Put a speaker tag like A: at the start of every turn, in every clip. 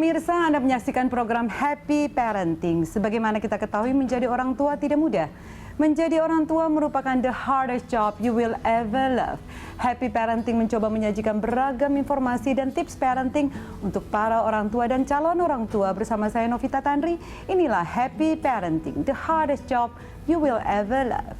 A: Pemirsa, Anda menyaksikan program Happy Parenting. Sebagaimana kita ketahui, menjadi orang tua tidak mudah. Menjadi orang tua merupakan the hardest job you will ever love. Happy Parenting mencoba menyajikan beragam informasi dan tips parenting untuk para orang tua dan calon orang tua. Bersama saya Novita Tandri, inilah Happy Parenting, the hardest job you will ever love.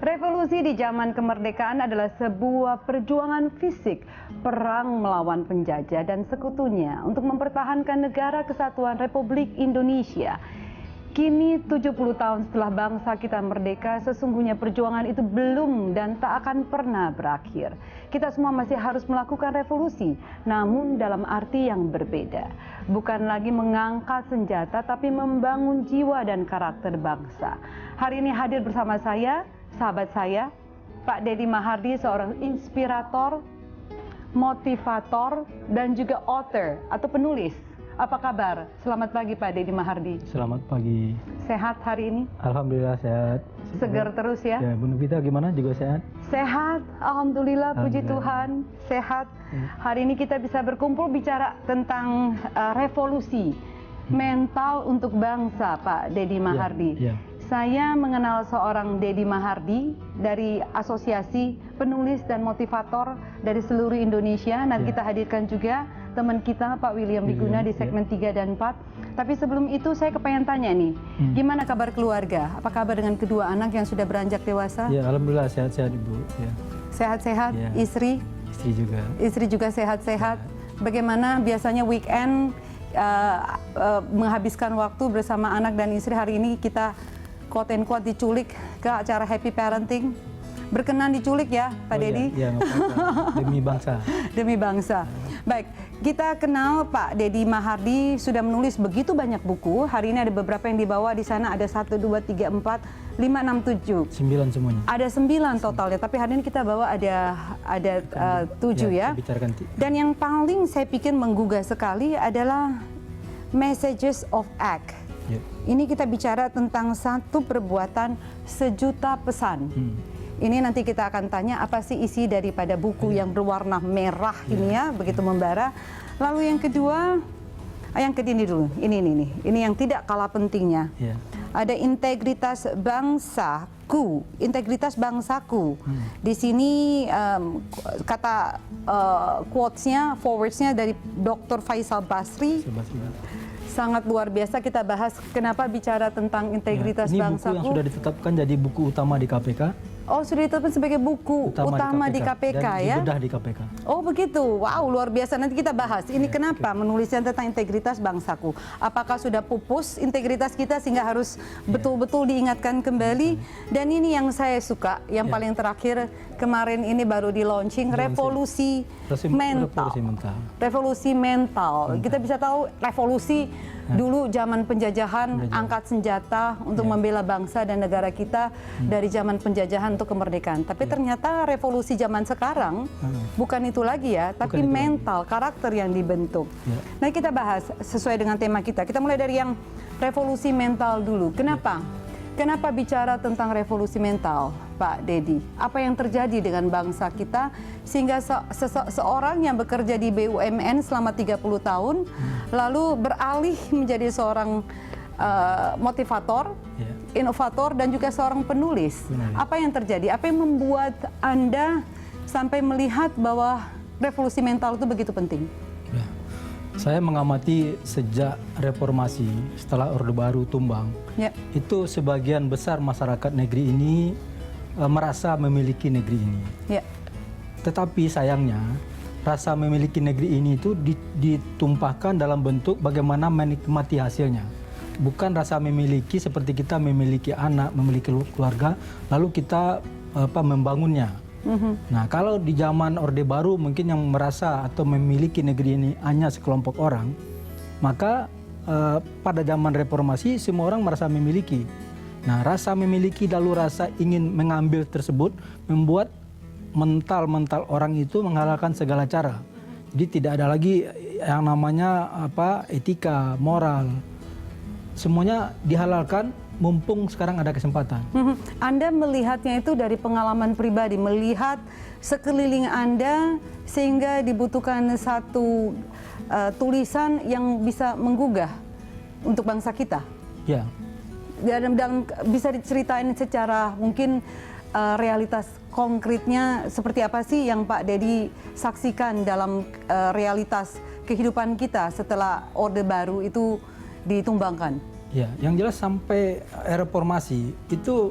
A: Revolusi di zaman kemerdekaan adalah sebuah perjuangan fisik, perang melawan penjajah dan sekutunya untuk mempertahankan negara kesatuan Republik Indonesia. Kini 70 tahun setelah bangsa kita merdeka, sesungguhnya perjuangan itu belum dan tak akan pernah berakhir. Kita semua masih harus melakukan revolusi, namun dalam arti yang berbeda. Bukan lagi mengangkat senjata, tapi membangun jiwa dan karakter bangsa. Hari ini hadir bersama saya, sahabat saya, Pak Deddy Mahardi, seorang inspirator, motivator, dan juga author atau penulis. Apa kabar? Selamat pagi Pak Deddy Mahardi.
B: Selamat pagi.
A: Sehat hari ini?
B: Alhamdulillah sehat.
A: Segar terus ya?
B: Ya, Bu Novita gimana, juga sehat?
A: Sehat, Alhamdulillah, puji Tuhan, sehat. Hari ini kita bisa berkumpul bicara tentang revolusi mental untuk bangsa, Pak Deddy Mahardi.
B: Ya.
A: Saya mengenal seorang Deddy Mahardi dari Asosiasi Penulis dan Motivator dari seluruh Indonesia. Nanti kita hadirkan juga teman kita Pak William Wiguna di segmen 3 dan 4. Tapi sebelum itu saya kepengen tanya nih, gimana kabar keluarga? Apa kabar dengan kedua anak yang sudah beranjak dewasa?
B: Ya, Alhamdulillah sehat-sehat Ibu. Ya.
A: Sehat-sehat,
B: Ya.
A: Istri?
B: Istri juga.
A: Istri juga sehat-sehat. Bagaimana biasanya weekend menghabiskan waktu bersama anak dan istri? Hari ini kita quote and quote diculik ke acara Happy Parenting. Berkenan diculik ya, Pak Deddy?
B: Ya, demi bangsa.
A: Demi bangsa. Baik, kita kenal Pak Deddy Mahardi sudah menulis begitu banyak buku. Hari ini ada beberapa yang dibawa di sana, ada 1, 2, 3, 4, 5, 6, 7.
B: 9 semuanya.
A: Ada 9 totalnya, tapi hari ini kita bawa ada 7 ya. Dan yang paling saya pikir menggugah sekali adalah Messages of Act.
B: Ya.
A: Ini kita bicara tentang satu perbuatan sejuta pesan. Ini nanti kita akan tanya apa sih isi daripada buku yang berwarna merah ini ya, begitu membara. Lalu yang kedua, yang kedini dulu, ini yang tidak kalah pentingnya.
B: Ya.
A: Ada integritas bangsaku, integritas bangsaku. Di sini kata quotes-nya, forwards-nya dari Dr. Faisal Basri. Sangat luar biasa. Kita bahas kenapa bicara tentang integritas bangsaku.
B: Ini buku yang sudah ditetapkan jadi buku utama di KPK.
A: Oh, sudah ditetapkan sebagai buku utama di KPK ya?
B: Dan dibedah di KPK.
A: Oh begitu, wow luar biasa. Nanti kita bahas. Ini kenapa menulisnya tentang integritas bangsaku? Apakah sudah pupus integritas kita sehingga harus betul-betul diingatkan kembali? Dan ini yang saya suka, yang paling terakhir kemarin ini baru di launching, revolusi mental. Revolusi mental. Kita bisa tahu revolusi Dulu zaman penjajahan angkat senjata untuk membela bangsa dan negara kita dari zaman penjajahan untuk kemerdekaan. Tapi ternyata revolusi zaman sekarang bukan itu lagi ya, tapi mental, karakter yang dibentuk. Nah, kita bahas sesuai dengan tema kita. Kita mulai dari yang revolusi mental dulu. Kenapa? Kenapa bicara tentang revolusi mental, Pak Dedi? Apa yang terjadi dengan bangsa kita sehingga seorang yang bekerja di BUMN selama 30 tahun lalu beralih menjadi seorang motivator, inovator, dan juga seorang penulis. Apa yang terjadi? Apa yang membuat Anda sampai melihat bahwa revolusi mental itu begitu penting?
B: Saya mengamati sejak reformasi setelah Orde Baru tumbang, itu sebagian besar masyarakat negeri ini merasa memiliki negeri ini. Tetapi sayangnya rasa memiliki negeri ini itu ditumpahkan dalam bentuk bagaimana menikmati hasilnya. Bukan rasa memiliki seperti kita memiliki anak, memiliki keluarga, lalu kita membangunnya. Nah, kalau di zaman Orde Baru mungkin yang merasa atau memiliki negeri ini hanya sekelompok orang, maka pada zaman reformasi semua orang merasa memiliki. Nah, rasa memiliki lalu rasa ingin mengambil tersebut membuat mental orang itu menghalalkan segala cara. Jadi tidak ada lagi yang namanya etika, moral. Semuanya dihalalkan. Mumpung sekarang ada kesempatan.
A: Anda melihatnya itu dari pengalaman pribadi, melihat sekeliling Anda sehingga dibutuhkan satu tulisan yang bisa menggugah untuk bangsa kita.
B: Ya.
A: Dan bisa diceritain secara mungkin realitas konkretnya seperti apa sih yang Pak Dedi saksikan dalam realitas kehidupan kita setelah Orde Baru itu ditumbangkan?
B: Ya, yang jelas sampai reformasi itu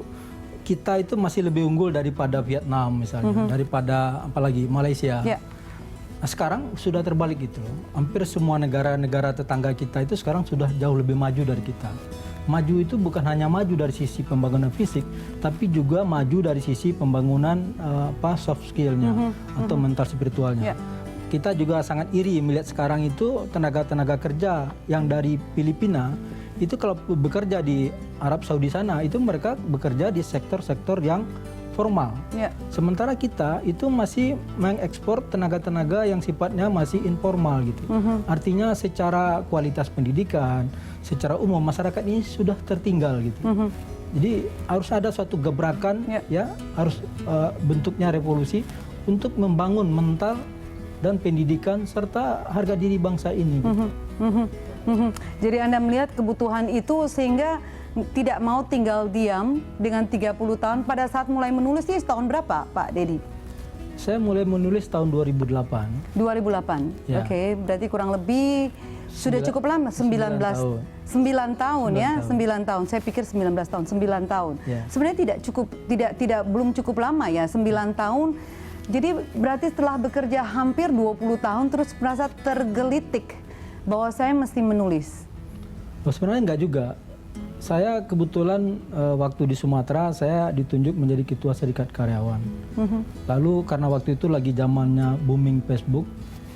B: kita itu masih lebih unggul daripada Vietnam misalnya, daripada apalagi Malaysia. Nah, sekarang sudah terbalik gitu. Hampir semua negara-negara tetangga kita itu sekarang sudah jauh lebih maju dari kita. Maju itu bukan hanya maju dari sisi pembangunan fisik, tapi juga maju dari sisi pembangunan soft skill-nya atau mental spiritualnya. Kita juga sangat iri melihat sekarang itu tenaga-tenaga kerja yang dari Filipina itu kalau bekerja di Arab Saudi sana itu mereka bekerja di sektor-sektor yang formal. Sementara kita itu masih mengekspor tenaga-tenaga yang sifatnya masih informal gitu. Artinya secara kualitas pendidikan, secara umum masyarakat ini sudah tertinggal gitu. Jadi harus ada suatu gebrakan harus bentuknya revolusi untuk membangun mental dan pendidikan serta harga diri bangsa ini. Jadi
A: Anda melihat kebutuhan itu sehingga tidak mau tinggal diam dengan 30 tahun. Pada saat mulai menulis ini tahun berapa, Pak Dedi?
B: Saya mulai menulis tahun 2008.
A: 2008, oke. Berarti kurang lebih sudah cukup lama, 9 tahun ya, 9 tahun. Saya pikir 19 tahun, 9 tahun. Sebenarnya belum cukup lama ya, 9 tahun. Jadi berarti setelah bekerja hampir 20 tahun terus merasa tergelitik bahwa saya mesti menulis.
B: Sebenarnya enggak juga. Saya kebetulan waktu di Sumatera saya ditunjuk menjadi ketua serikat karyawan. Lalu karena waktu itu lagi zamannya booming Facebook,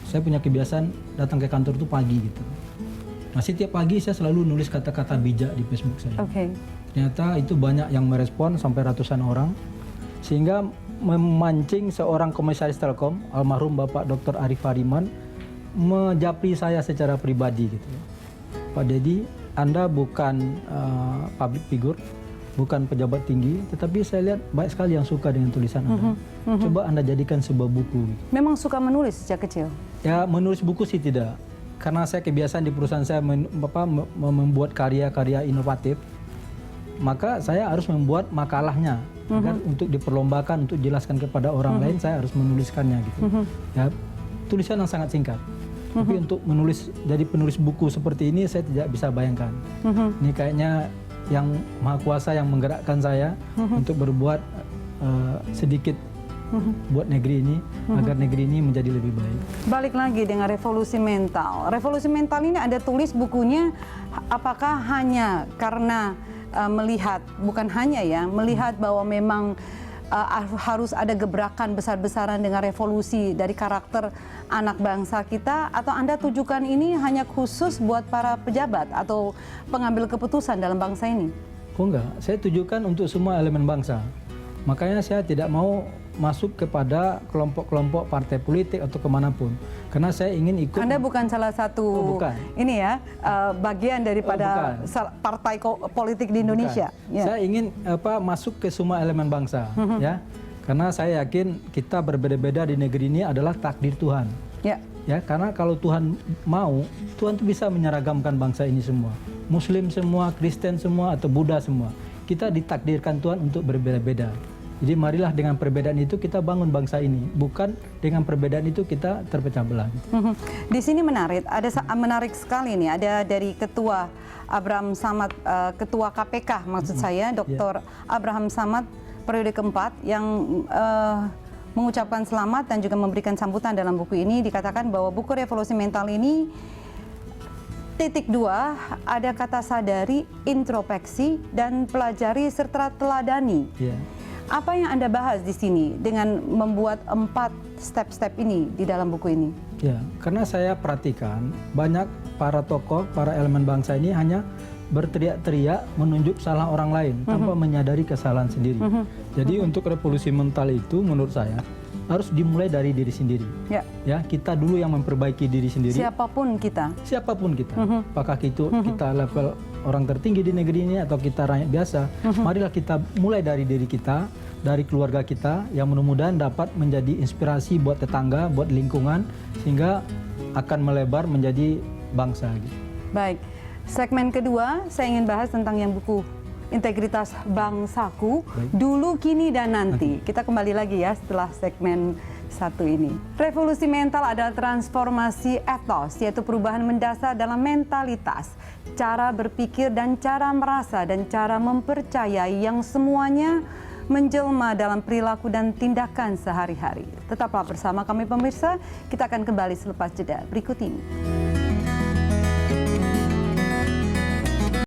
B: saya punya kebiasaan datang ke kantor itu pagi gitu. Nah, setiap pagi saya selalu nulis kata-kata bijak di Facebook saya. Ternyata itu banyak yang merespon sampai ratusan orang, sehingga memancing seorang komisaris Telkom, almarhum Bapak Dr. Arif Hariman, menjapri saya secara pribadi gitu. Pak Dedi, Anda bukan public figure, bukan pejabat tinggi, tetapi saya lihat banyak sekali yang suka dengan tulisan Anda. Coba Anda jadikan sebuah buku.
A: Memang suka menulis sejak kecil?
B: Ya, menulis buku sih tidak. Karena saya kebiasaan di perusahaan saya membuat karya-karya inovatif, maka saya harus membuat makalahnya. Agar untuk diperlombakan, untuk jelaskan kepada orang lain, saya harus menuliskannya gitu. Ya, tulisan yang sangat singkat. Tapi untuk menulis, jadi penulis buku seperti ini saya tidak bisa bayangkan. Ini kayaknya yang Maha Kuasa yang menggerakkan saya untuk berbuat sedikit buat negeri ini, agar negeri ini menjadi lebih baik.
A: Balik lagi dengan revolusi mental. Revolusi mental ini Anda tulis bukunya, apakah hanya karena melihat, bukan hanya ya, melihat bahwa memang harus ada gebrakan besar-besaran dengan revolusi dari karakter anak bangsa kita, atau Anda tujukan ini hanya khusus buat para pejabat atau pengambil keputusan dalam bangsa ini?
B: Oh enggak, saya tujukan untuk semua elemen bangsa. Makanya saya tidak mau masuk kepada kelompok-kelompok partai politik atau kemanapun, karena saya ingin ikut.
A: Anda bukan salah satu ini ya, bagian daripada partai politik di Indonesia.
B: Ya. Saya ingin masuk ke semua elemen bangsa, ya, karena saya yakin kita berbeda-beda di negeri ini adalah takdir Tuhan. Ya, karena kalau Tuhan mau, Tuhan itu bisa menyeragamkan bangsa ini semua, Muslim semua, Kristen semua, atau Buddha semua. Kita ditakdirkan Tuhan untuk berbeda-beda. Jadi marilah dengan perbedaan itu kita bangun bangsa ini, bukan dengan perbedaan itu kita terpecah belah.
A: Di sini menarik sekali nih, ada dari Ketua Abraham Samad, Ketua KPK maksud saya, Dr. Abraham Samad periode keempat yang mengucapkan selamat dan juga memberikan sambutan dalam buku ini. Dikatakan bahwa buku Revolusi Mental ini titik 2 ada kata sadari, introspeksi, dan pelajari serta teladani. Apa yang Anda bahas di sini dengan membuat 4 step-step ini di dalam buku ini?
B: Ya, karena saya perhatikan banyak para tokoh, para elemen bangsa ini hanya berteriak-teriak menunjuk salah orang lain tanpa menyadari kesalahan sendiri. Jadi untuk revolusi mental itu menurut saya harus dimulai dari diri sendiri. Ya, kita dulu yang memperbaiki diri sendiri.
A: Siapapun kita.
B: Siapapun kita. Apakah itu kita level orang tertinggi di negeri ini atau kita rakyat biasa. Marilah kita mulai dari diri kita, dari keluarga kita, yang mudah-mudahan dapat menjadi inspirasi buat tetangga, buat lingkungan, sehingga akan melebar menjadi bangsa.
A: Baik, segmen kedua saya ingin bahas tentang yang buku Integritas Bangsaku, Dulu, Kini, dan Nanti. Kita kembali lagi ya setelah segmen 1 ini. Revolusi mental adalah transformasi etos, yaitu perubahan mendasar dalam mentalitas, cara berpikir dan cara merasa dan cara mempercayai yang semuanya menjelma dalam perilaku dan tindakan sehari-hari. Tetaplah bersama kami pemirsa, kita akan kembali selepas jeda berikut ini.